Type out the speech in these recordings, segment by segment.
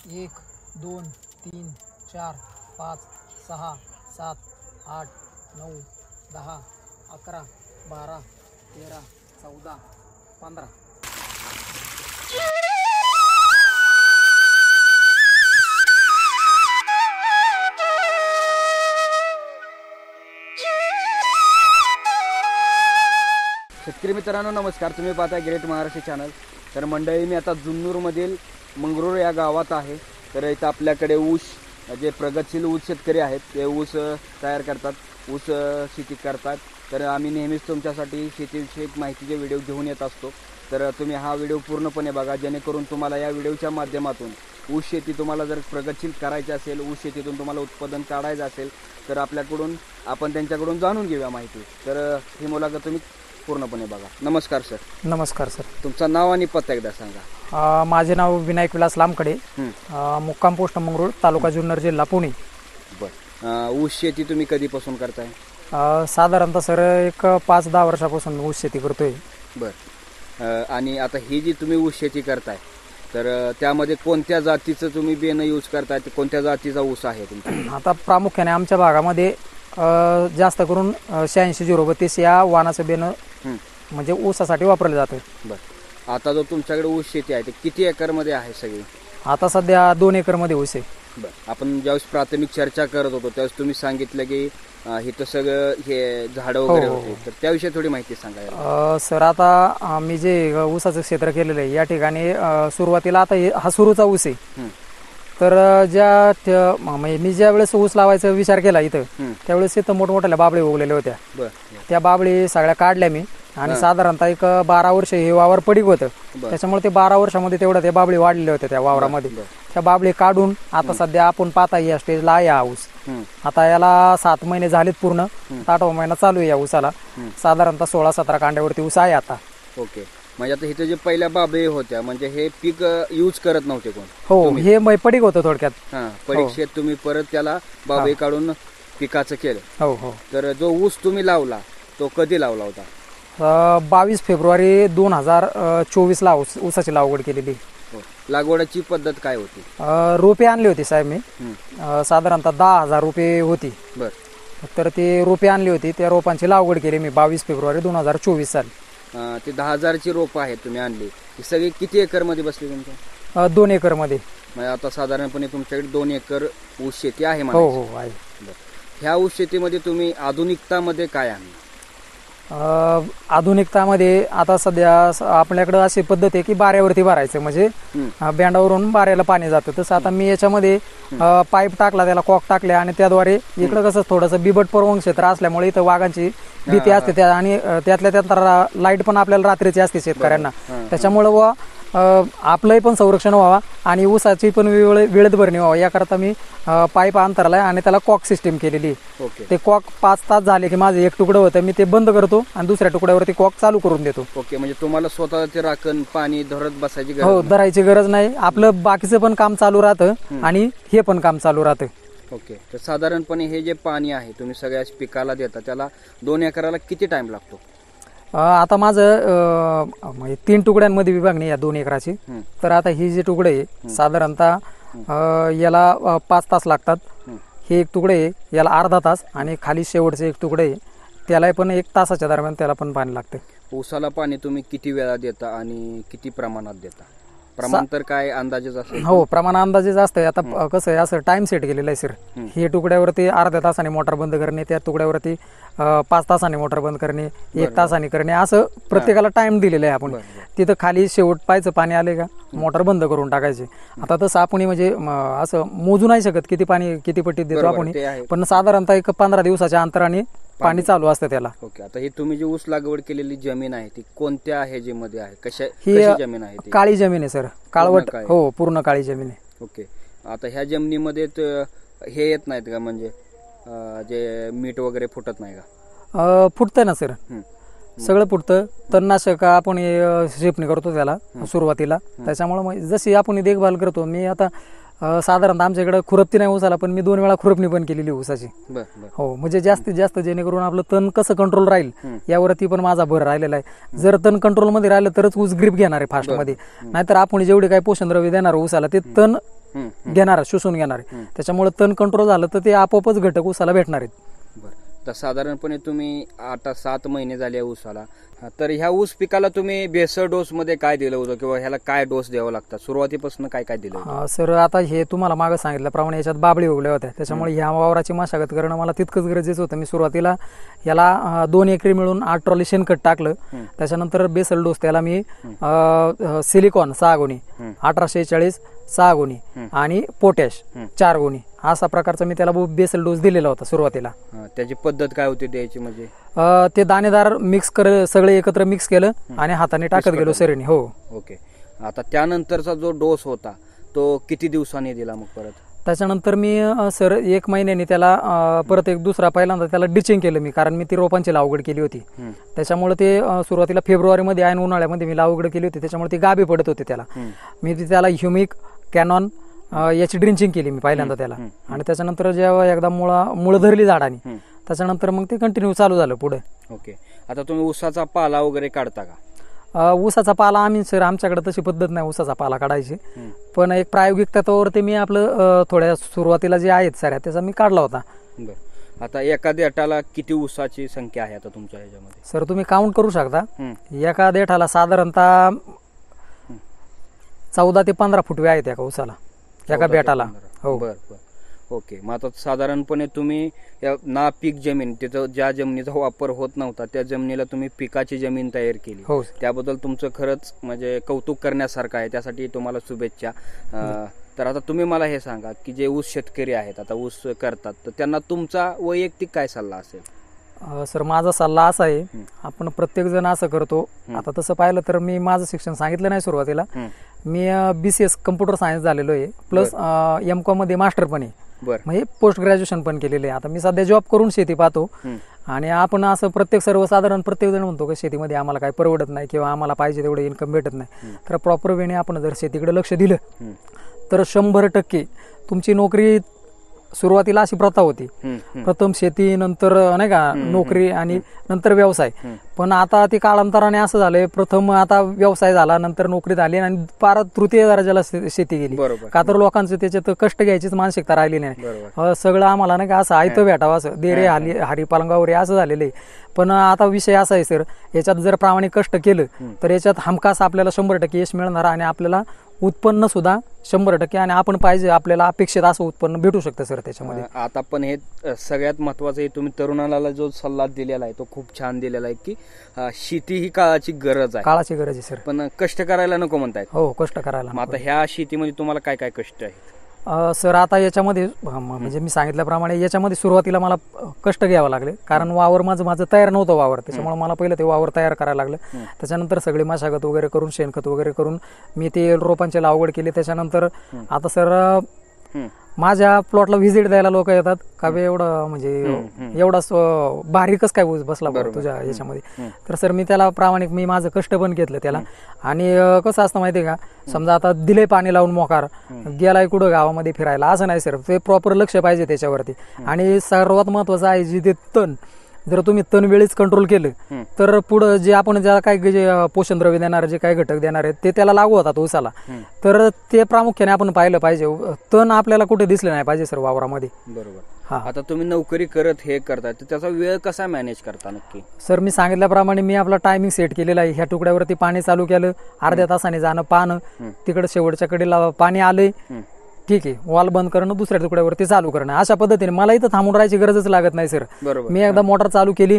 1 2 3 4 5 6 7 8 9 10 11 12 13 14 15. शेतकरी मित्रांनो नमस्कार, तुम्ही पाहताय ग्रेट महाराष्ट्र चॅनल. तर मंडळी, मी आता जुन्नूरमधील मंगरूळ या गावात आहे. तर इथं आपल्याकडे ऊस, जे प्रगतशील ऊस शेतकरी आहेत ते ऊस तयार करतात, ऊस शेती करतात. तर आम्ही नेहमीच तुमच्यासाठी शेतीविषयक माहितीचे व्हिडिओ घेऊन येत असतो. तर तुम्ही हा व्हिडिओ पूर्णपणे बघा, जेणेकरून तुम्हाला या व्हिडिओच्या माध्यमातून ऊस शेती तुम्हाला जर प्रगतशील करायची असेल, ऊस शेतीतून तुम्हाला उत्पादन काढायचं असेल, तर आपण त्यांच्याकडून जाणून घेऊया माहिती. तर ही मुलाखत तुम्ही पूर्णपणे बघा. नमस्कार सर. नमस्कार सर. तुमचं नाव आणि पत्ता एकदा सांगा. माझे नाव विनायक विलास लामकडे, मुक्काम पोस्ट मंगरूळ, तालुका जुन्नर, जिल्हा पुणे. बरं, ऊस शेती तुम्ही कधीपासून करताय? साधारणतः सर एक 5-10 वर्षापासून ऊस शेती करतोय. बरं, आणि आता ही जी तुम्ही ऊस शेती करताय, तर त्यामध्ये कोणत्या जातीचं तुम्ही बियाणं यूज करताय? कोणत्या जातीचा ऊस आहे तुमचा? आता प्रामुख्याने आमच्या भागामध्ये जास्त करून 86-032 या वाणाचं बेणं म्हणजे ऊसासाठी वापरलं जातं. बरं, आता जो तुमच्याकडे ऊस शेती आहे ते किती एकरमध्ये आहे सगळी? आता सध्या 2 एकरमध्ये ऊस आहे. बरं, आपण ज्यावेळेस प्राथमिक चर्चा करत होतो त्यावेळेस तुम्ही सांगितलं की इथं सगळं हे झाडं वगैरे होते, तर त्याविषयी थोडी माहिती सांगा. सर, आता मी जे ऊसाचं क्षेत्र केलेलं आहे या ठिकाणी सुरुवातीला आता हा सुरूचा ऊस आहे. तर मी ज्या वेळेस ऊस लावायचा विचार केला इथं, त्यावेळेस इथं मोठमोठ्या बाबळी उगलेल्या होत्या. त्या बाबळी सगळ्या काढल्या मी, आणि साधारणतः एक 12 वर्ष हे वावर पडीक होतं. त्याच्यामुळे ते 12 वर्षामध्ये तेवढं त्या बाबळी वाढलेल्या होत्या त्या वावरामध्ये. त्या बाबळी काढून आता सध्या आपण पाहता या स्टेजला आहे हा ऊस. आता याला 7 महिने झालेत पूर्ण, 8वा महिना चालू आहे या ऊसाला. साधारणतः 16-17 कांड्यावरती ऊस आहे आता. ओके, म्हणजे आता इथे जे पहिल्या बाबळी होत्या म्हणजे हे पीक यूज करत नव्हते कोण? हो, हे पडीक होतं थोडक्यात. पडीक शेत तुम्ही परत त्याला बाबळी काढून पिकाचं केलं. हो हो. तर जो ऊस तुम्ही लावला तो कधी लावला होता? 22 फेब्रुवारी 2024 ला ऊसाची लागवड केलेली. लागवडाची पद्धत काय होती? रोपे आणली होती साहेब मी, साधारणतः 10,000 रुपये होती. बर, तर ते रोपे आणली होती, त्या रोपांची लागवड केली मी 22 फेब्रुवारी 2024 साली. ते 10,000ची रोपं आहेत तुम्ही आणली, ही सगळी किती एकर मध्ये बसली तुमच्या? 2 एकर मध्ये. म्हणजे आता साधारणपणे तुमच्याकडे 2 एकर ऊस शेती आहे? हो हो आहे. ह्या ऊस शेतीमध्ये तुम्ही आधुनिकतामध्ये काय आहे? आधुनिकतामध्ये आता सध्या आपल्याकडे अशी पद्धत आहे की बाऱ्यावरती भरायचं, म्हणजे बँडावरून बाऱ्याला पाणी जातं. तसं आता मी याच्यामध्ये पाईप टाकला, त्याला कॉक टाकले, आणि त्याद्वारे इकडं कसं थोडंसं बिबट प्रवण क्षेत्र असल्यामुळे इथं वाघांची भीती असते, आणि त्यातल्या त्यात लाईट पण आपल्याला रात्रीची असते शेतकऱ्यांना. त्याच्यामुळं आपलंही पण संरक्षण व्हावा आणि ऊसाची पण वेळेत भरणी व्हावा याकरता मी पाईप अंतरलाय आणि त्याला कॉक सिस्टीम केलेली. ते कॉक 5 तास झाले की माझं एक तुकडं होतं, मी ते बंद करतो आणि दुसऱ्या तुकड्यावरती कॉक चालू करून देतो. ओके, म्हणजे तुम्हाला स्वतः ते राखण पाणी धरत बसायची गरज? हो, धरायची गरज नाही. आपलं बाकीचं पण काम चालू राहतं आणि हे पण काम चालू राहतं. ओके, तर साधारणपणे हे जे पाणी आहे तुम्ही सगळ्याच पिकाला देता, त्याला 2 एकराला किती टाइम लागतो? आता माझं 3 तुकड्यांमध्ये विभागणी या 2 एकराची. तर आता ही जी तुकडे आहे साधारणतः याला 5 तास लागतात. हे एक तुकडे आहे याला अर्धा तास, आणि खाली शेवटचे एक तुकडे आहे त्याला पण 1 तासाच्या दरम्यान त्याला पण पाणी लागते. ऊसाला पाणी तुम्ही किती वेळा देता आणि किती प्रमाणात देता? प्रमाण तर काय अंदाजेच असेल? हो, प्रमाण अंदाजेच असतं. आता कसं आहे, असं टाइम सेट केलेलं आहे सर. हे तुकड्यावरती अर्ध्या तासाने मोटर बंद करणे, त्या तुकड्यावरती 5 तासाने मोटर बंद करणे, 1 तासाने करणे, असं प्रत्येकाला टाइम दिलेला आहे आपण. तिथं खाली शेवट पायचं पाणी आले का मोटर बंद करून टाकायचे. आता तसं आपण म्हणजे असं मोजू नाही शकत किती पाणी किती पट्टीत देतो आपण, पण साधारणतः एक 15 दिवसाच्या अंतराने पाणी चालू असतं त्याला. ओके, आता ही तुम्ही जी ऊस लागवड केलेली जमीन आहे ती कोणत्या मध्ये आहे? कशी जमीन आहे? काळी जमीन आहे सर, काळवट. हो, पूर्ण काळी जमीन आहे. ओके, आता ह्या जमिनीमध्ये हे येत नाहीत का, म्हणजे जे मीठ वगैरे फुटत नाही का? फुटतं ना सर, सगळं फुटतं. तणनाशक आपण शिपणी करतो त्याला सुरुवातीला, त्याच्यामुळे जशी आपण देखभाल करतो. मी आता साधारणतः आमच्या इकडे खुरपती नाही ऊसाला, पण मी 2 वेळा खुरपणी पण केलेली ऊसाची. हो, म्हणजे जास्तीत जास्त जेणेकरून आपलं तण कसं कंट्रोल राहील यावरती पण माझा भर राहिलेला आहे. जर तण कंट्रोल मध्ये राहिलं तरच ऊस ग्रीप घेणार आहे फास्ट मध्ये, नाहीतर आपण जेवढे काही पोषण द्रव्य देणार ऊसाला ते तण घेणार शोषून घेणार आहे. त्याच्यामुळे तण कंट्रोल झालं तर ते आपोआपच घटक ऊसाला भेटणार आहेत. बरं, तर साधारणपणे तुम्ही 8-7 महिने झाले ऊसाला, तर ह्या ऊस पिकाला तुम्ही बेसळ डोस मध्ये काय दिलं होतं किंवा ह्याला काय डोस द्यावा लागतात, सुरुवातीपासून काय काय दिलं होतं? सर आता हे तुम्हाला मागं सांगितल्याप्रमाणे याच्यात बाबळी उगल्या होत्या, त्याच्यामुळे ह्या वावराची मशागत करणं मला तितकंच गरजेचं होतं. मी सुरुवातीला याला 2 एकरी मिळून 8 ट्रॉली शेणखत टाकलं. त्याच्यानंतर बेसल डोस त्याला मी सिलिकॉन 6 गुणी, 1846 6 गुणी आणि पोटॅश 4 गुणी असा प्रकारचा मी त्याला बेसल डोस दिलेला होता सुरुवातीला. त्याची पद्धत काय होती द्यायची म्हणजे? ते दाणेदार मिक्स सगळे एकत्र मिक्स केलं आणि हाताने टाकत गेलो सरीने. हो. ओके. आता त्यानंतरचा जो डोस होता तो किती दिवसांनी दिला मग परत? त्याच्यानंतर मी सर 1 महिन्याने त्याला परत एक दुसरा पहिल्यांदा त्याला डिचिंग केलं मी, कारण मी ती रोपांची लागवड केली होती. त्याच्यामुळे ते सुरुवातीला फेब्रुवारीमध्ये आणि उन्हाळ्यामध्ये मी लागवड केली होती, त्याच्यामुळे ती गाभे पडत होते त्याला. मी त्याला ह्युमिक कॅनॉन याची ड्रिंचिंग केली मी पहिल्यांदा त्याला, आणि त्याच्यानंतर जेव्हा एकदा मुळं धरली झाडाने त्याच्यानंतर मग ते कंटिन्यू चालू झालं पुढे. ओके. आता तुम्ही ऊसाचा पाला वगैरे काढता का? ऊसाचा पाला आम्ही सर आमच्याकडे तशी पद्धत नाही ऊसाचा पाला काढायची, पण एक प्रायोगिक तत्वावरती मी आपलं थोड्या सुरुवातीला जे आहेत साऱ्या त्याचा मी काढला होता. बरं. आता एका देठाला किती ऊसाची संख्या आहे आता तुमच्या ह्याच्यामध्ये? सर तुम्ही काउंट करू शकता. एका देठाला साधारणतः 14 ते 15 फुटवे आहेत एका ऊसाला, एका बेटाला. हो. बरं बरं. ओके. मग आता साधारणपणे तुम्ही ना पीक जमीन, तिथं ज्या जमिनीचा वापर होत नव्हता त्या जमिनीला तुम्ही पिकाची जमीन तयार केली. हो. त्याबद्दल तुमचं खरंच म्हणजे कौतुक करण्यासारखं आहे, त्यासाठी तुम्हाला शुभेच्छा. तर आता तुम्ही मला हे सांगा की जे ऊस शेतकरी आहेत आता ऊस करतात, तर त्यांना तुमचा वैयक्तिक काय सल्ला असेल? सर माझा सल्ला असा आहे, आपण प्रत्येक जण असं करतो. आता तसं पाहिलं तर मी माझं शिक्षण सांगितलं नाही सुरुवातीला. मी BCS कम्प्युटर सायन्स झालेलो आहे, प्लस M.Com मध्ये मास्टर पण आहे, म्हणजे पोस्ट ग्रॅज्युएशन पण केलेलं आहे. आता मी सध्या जॉब करून शेती पाहतो, आणि आपण असं सर्वसाधारण प्रत्येक जण म्हणतो की शेतीमध्ये आम्हाला काही परवडत नाही किंवा आम्हाला पाहिजे तेवढं इन्कम भेटत नाही. तर प्रॉपर वेने आपण जर शेतीकडे लक्ष दिलं तर 100% तुमची नोकरी, सुरुवातीला अशी प्रथा होती, प्रथम शेती नंतर नाही का नोकरी आणि नंतर व्यवसाय. पण आता ते कालांतराने असं झालंय, प्रथम आता व्यवसाय झाला, नंतर नोकरी झाली आणि पार तृतीय दर्जाला शेती गेली. का तर लोकांचं त्याच्यात कष्ट घ्यायचीच मानसिकता राहिली नाही. सगळं आम्हाला नाही का असं आयतं भेटावं, असं देरे हरी पालंगावर असं झालेलं आहे. पण आता विषय असा आहे सर, याच्यात जर प्रामाणिक कष्ट केलं तर याच्यात हमखास आपल्याला 100% यश मिळणार, आणि आपल्याला उत्पन्न सुद्धा 100% आणि आपण पाहिजे आपल्याला अपेक्षित असं उत्पन्न भेटू शकतं सर त्याच्यामध्ये. आता पण हे सगळ्यात महत्वाचं आहे, तुम्ही तरुणाला जो सल्ला दिलेला आहे तो खूप छान दिलेला आहे की शेती ही काळाची गरज आहे. काळाची गरज आहे सर, पण कष्ट करायला नको म्हणतायत. हो, कष्ट करायला. मग आता ह्या शेतीमध्ये तुम्हाला काय काय कष्ट आहेत? सर आता याच्यामध्ये म्हणजे मी सांगितल्याप्रमाणे याच्यामध्ये सुरुवातीला मला कष्ट घ्यावं लागले, कारण वावर माझं तयार नव्हतं वावर, त्याच्यामुळे मला पहिलं ते वावर तयार करायला लागलं. त्याच्यानंतर सगळी मशागत वगैरे करून शेणखत वगैरे करून मी ते रोपांची लागवड केली. त्याच्यानंतर आता सर माझ्या प्लॉटला व्हिजिट द्यायला लोक येतात का बे एवढं म्हणजे एवढा भारी कस काय ऊस बसला बरं तुझ्या याच्यामध्ये. तर सर मी त्याला प्रामाणिक मी माझं कष्ट पण घेतलं त्याला. आणि कसं असतं माहितीये का, समजा आता दिले पाणी लावून मोकार गेलाय कुठं गावामध्ये फिरायला, असं नाही सर, ते प्रॉपर लक्ष पाहिजे त्याच्यावरती. आणि सर्वात महत्वाचं आहे जे ते तण, जर तुम्ही तण वेळीच कंट्रोल केलं तर पुढं जे आपण ज्याला काय जे पोषण द्रव्य देणार, जे काही घटक देणार आहेत ते त्याला लागू होतात ऊसाला. तर ते प्रामुख्याने आपण पाहिलं पाहिजे, तण आपल्याला कुठे दिसले नाही पाहिजे सर वावरामध्ये. बरोबर. आता तुम्ही नोकरी करत हे करताय तर त्याचा वेळ कसा मॅनेज करता नक्की? सर मी सांगितल्याप्रमाणे मी आपला टायमिंग सेट केलेला आहे. ह्या तुकड्यावरती पाणी चालू केलं, अर्ध्या तासाने जाणं पाहणं, तिकडे शेवटच्या कडेला पाणी आलंय ठीक आहे, वॉल बंद करणं, दुसऱ्या तुकड्यावरती चालू करणं, अशा पद्धतीने मला इथं थांबून राहायची गरजच लागत नाही सर. मी एकदा मोटर चालू केली,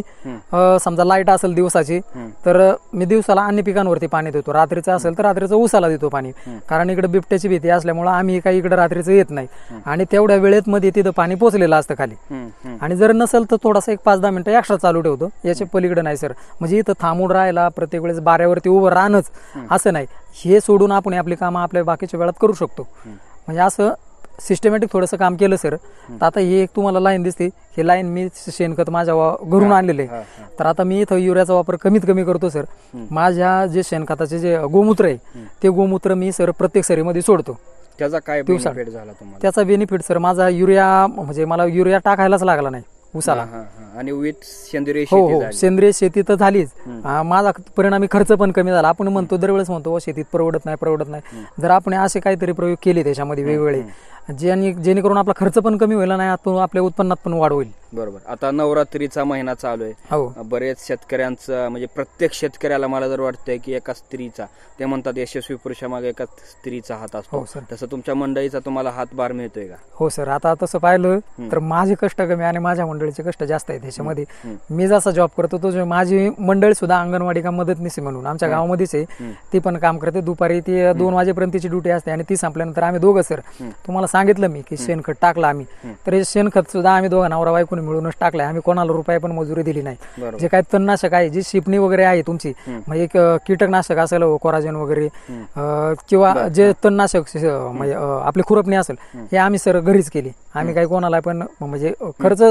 समजा लाईट असेल दिवसाची तर मी दिवसाला अन्य पिकांवरती पाणी देतो, रात्रीचं असेल तर रात्रीचं ऊसाला देतो पाणी, कारण इकडे बिबट्याची भीती असल्यामुळे आम्ही काही इकडे रात्रीचं येत नाही. आणि तेवढ्या वेळेत मध्ये तिथं पाणी पोचलेलं असतं खाली, आणि जर नसेल तर थोडासा 1-5-10 मिनिटं एक्स्ट्रा चालू ठेवतो, याच्या पलीकडे नाही सर. म्हणजे इथं थांबून राहायला, प्रत्येक वेळेस बाऱ्यावरती उभं राहणंच असं नाही, हे सोडून आपण आपली कामं आपल्या बाकीच्या वेळात करू शकतो. म्हणजे असं सिस्टमॅटिक थोडंसं काम केलं सर. तर आता ही एक तुम्हाला लाईन दिसते, हे लाईन मी शेणखत माझ्या घरून आणलेले आहे. तर आता मी इथं युरियाचा वापर कमीत कमी करतो सर. माझ्या जे शेणखताचे जे गोमूत्र आहे ते गोमूत्र मी सर प्रत्येक सरीमध्ये सोडतो. त्याचा काय बेनिफिट झाला तुम्हाला? त्याचा बेनिफिट सर माझा युरिया म्हणजे मला युरिया टाकायलाच लागला नाही ऊसाला. आणि विथ सेंद्रिय शेती, हो सेंद्रिय शेती तर झालीच. माझा परिणामी खर्च पण कमी झाला. आपण म्हणतो दरवेळेस म्हणतो शेतीत परवडत नाही. जर आपण असे काहीतरी प्रयोग केले त्याच्यामध्ये वेगवेगळे, जेणेकरून आपला खर्च पण कमी होईल आणि आपल्या उत्पन्नात पण वाढ होईल. बरोबर. आता नवरात्रीचा महिना चालू आहे. हो बरेच शेतकऱ्यांचं म्हणजे प्रत्येक शेतकऱ्याला मला जर वाटतंय की एका स्त्रीचा, ते म्हणतात यशस्वी पुरुषामागे एका स्त्रीचा हात असतो. हो सर. तसं तुमच्या मंडळीचा तुम्हाला हातभार मिळतोय का? हो सर. आता तसं पाहिलं तर माझे कष्ट कमी आणि माझ्या मंडळीचे कष्ट जास्त आहेत त्याच्यामध्ये. मी जसा जॉब करतो तो माझी मंडळी सुद्धा अंगणवाडी का मदतनीस म्हणून आमच्या गावामध्येच आहे, ती पण काम करते. दुपारी ती 2 वाजेपर्यंत तिची ड्युटी असते आणि ती संपल्यानंतर आम्ही दोघं सर, तुम्हाला सांगितलं मी की शेणखत टाकलं आम्ही, तर हे शेणखत सुद्धा आम्ही दोघं नवरा बायकोने मिळूनच टाकलंय. आम्ही कोणाला रुपये पण मजुरी दिली नाही. जे काही तणनाशक आहे, जी शिपणी वगैरे आहे तुमची, म्हणजे कीटकनाशक असेल कोराजेन वगैरे किंवा जे तणनाशक म्हणजे आपली खुरपणी असेल, हे आम्ही सर घरीच केली. आम्ही काही कोणाला पण म्हणजे खर्च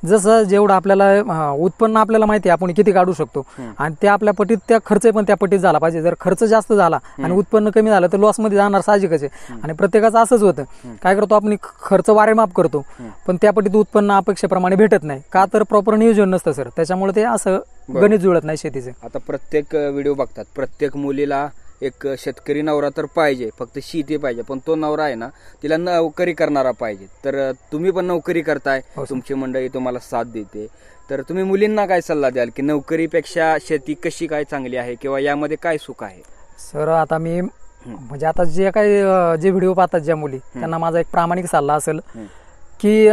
जसं जेवढं आपल्याला उत्पन्न आपल्याला माहिती आहे आपण किती काढू शकतो आणि त्या आपल्या पटीत त्या खर्च पण त्या पटीत झाला पाहिजे. जर खर्च जास्त झाला आणि उत्पन्न कमी झालं तर लॉस मध्ये जाणार साहजिकच आहे. आणि प्रत्येकाचं असंच होतं, काय करतो आपण खर्च वारेमाप करतो पण त्या पटीत उत्पन्न अपेक्षेप्रमाणे भेटत नाही का, तर प्रॉपर नियोजन नसतं सर, त्याच्यामुळे ते असं गणित जुळत नाही शेतीचं. आता प्रत्येक व्हिडिओ बघतात, प्रत्येक मुलीला एक शेतकरी नवरा तर पाहिजे, फक्त शेती पाहिजे, पण तो नवरा आहे ना तिला नोकरी करणारा पाहिजे. तर तुम्ही पण नोकरी करताय, तुमची मंडळी तुम्हाला साथ देते, तर तुम्ही मुलींना काय सल्ला द्याल की नोकरीपेक्षा शेती कशी काय चांगली आहे किंवा यामध्ये काय सुख आहे? सर आता मी म्हणजे आता जे काही जे व्हिडिओ पाहतात ज्या मुली, त्यांना माझा एक प्रामाणिक सल्ला असेल की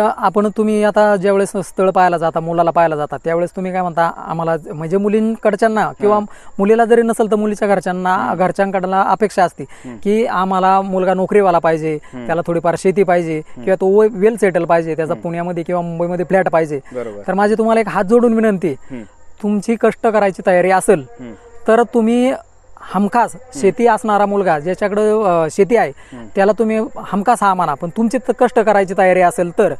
तुम्ही आता ज्यावेळेस स्थळ पाहायला जाता, मुलाला पाहायला जाता, त्यावेळेस तुम्ही काय म्हणता आम्हाला म्हणजे मुलींकडच्यांना किंवा मुलीला जरी नसेल तर मुलीच्या घरच्यांकडला अपेक्षा असते की आम्हाला मुलगा नोकरीवाला पाहिजे, त्याला थोडीफार शेती पाहिजे किंवा तो वेल सेटल पाहिजे, त्याचा पुण्यामध्ये किंवा मुंबईमध्ये फ्लॅट पाहिजे. तर माझी तुम्हाला एक हात जोडून विनंती, तुमची कष्ट करायची तयारी असेल तर तुम्ही हमखास शेती असणारा मुलगा ज्याच्याकडे शेती आहे त्याला तुम्ही हमखास हा माना. पण तुमची कष्ट करायची तयारी असेल तर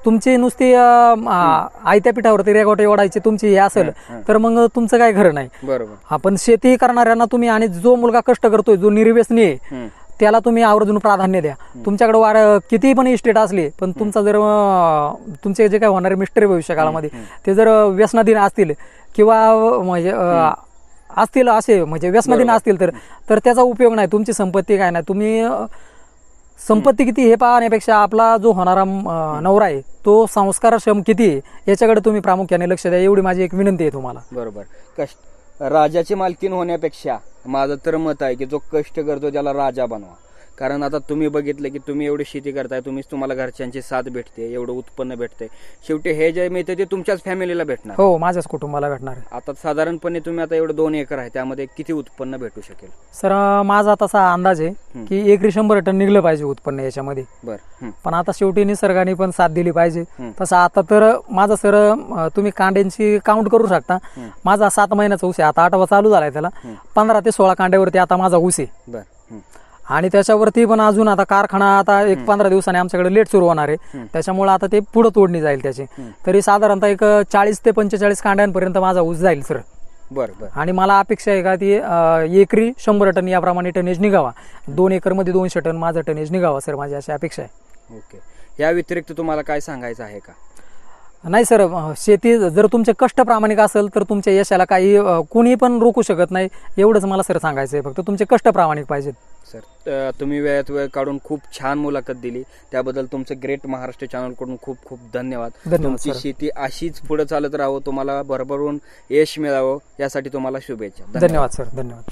तुमची नुसती आयत्या पिठावरती रेगोटे ओढायची तुमची हे असेल तर मग तुमचं काय खरं नाही. बरोबर. आपण शेती करणाऱ्यांना तुम्ही आणि जो मुलगा कष्ट करतोय, जो निर्व्यसनी आहे, त्याला तुम्ही आवर्जून प्राधान्य द्या. तुमच्याकडे किती पण इस्टेट असली पण तुमचा जर तुमचे जे काय होणारे मिस्टर भविष्य काळामध्ये ते जर व्यसनाधीन असतील किंवा म्हणजे असतील असे म्हणजे व्यसनाधीन असतील तर त्याचा उपयोग नाही. तुमची संपत्ती काय नाही, तुम्ही संपत्ती किती हे पाहण्यापेक्षा आपला जो होणारा नवरा आहे तो संस्कारक्षम किती आहे याच्याकडे तुम्ही प्रामुख्याने लक्ष द्या, एवढी माझी एक विनंती आहे तुम्हाला. बरोबर. राजाची मालकीन होण्यापेक्षा माझं तर मत आहे की जो कष्ट करतो त्याला राजा बनवा. कारण आता तुम्ही बघितलं की तुम्ही एवढी शेती करताय, तुम्हाला घरच्यांची साथ भेटते, एवढं उत्पन्न भेटते, शेवटी हे जे मिळते ते तुमच्याच फॅमिलीला भेटणार. हो, माझ्याच कुटुंबाला भेटणार. आता साधारणपणे तुम्ही आता एवढं 2 एकर आहे त्यामध्ये किती उत्पन्न भेटू शकेल? सर माझा तसा अंदाज आहे की एकरी 100 टन निघलं पाहिजे उत्पन्न याच्यामध्ये. पण आता शेवटी निसर्गाने पण साथ दिली पाहिजे. तसं आता तर माझा सर तुम्ही कांड्यांची काउंट करू शकता, माझा 7 महिन्याचा ऊस आहे, आता 8वा चालू झालाय, त्याला 15 ते 16 कांड्यावरती आता माझा ऊस आहे. आणि त्याच्यावरती पण अजून आता कारखाना आता एक 15 दिवसांनी आमच्याकडे लेट सुरू होणार आहे, त्याच्यामुळे आता ते पुढे तोडणी जाईल त्याची. तरी साधारणतः एक 40 ते 45 कांड्यांपर्यंत माझा ऊस जाईल सर. बरं. आणि मला अपेक्षा आहे का ती एकरी 100 टन याप्रमाणे टनेज निघावा. 2 एकरमध्ये 200 टन माझं टनेज निघावा सर, माझी अशी अपेक्षा आहे. ओके. या व्यतिरिक्त तुम्हाला काय सांगायचं आहे का? नाही सर, शेती जर तुमचे कष्ट प्रामाणिक असेल तर तुमच्या यशाला काही कोणी पण रोखू शकत नाही, एवढंच मला सर सांगायचं आहे. फक्त तुमचे कष्ट प्रामाणिक पाहिजेत. सर तुम्ही वेळात वेळ काढून खूप छान मुलाखत दिली, त्याबद्दल तुमचं ग्रेट महाराष्ट्र चॅनल कडून खूप खूप धन्यवाद. तुमची शेती अशीच पुढे चालत राहावं, तुम्हाला भरभरून यश मिळावं यासाठी तुम्हाला शुभेच्छा. धन्यवाद सर. धन्यवाद.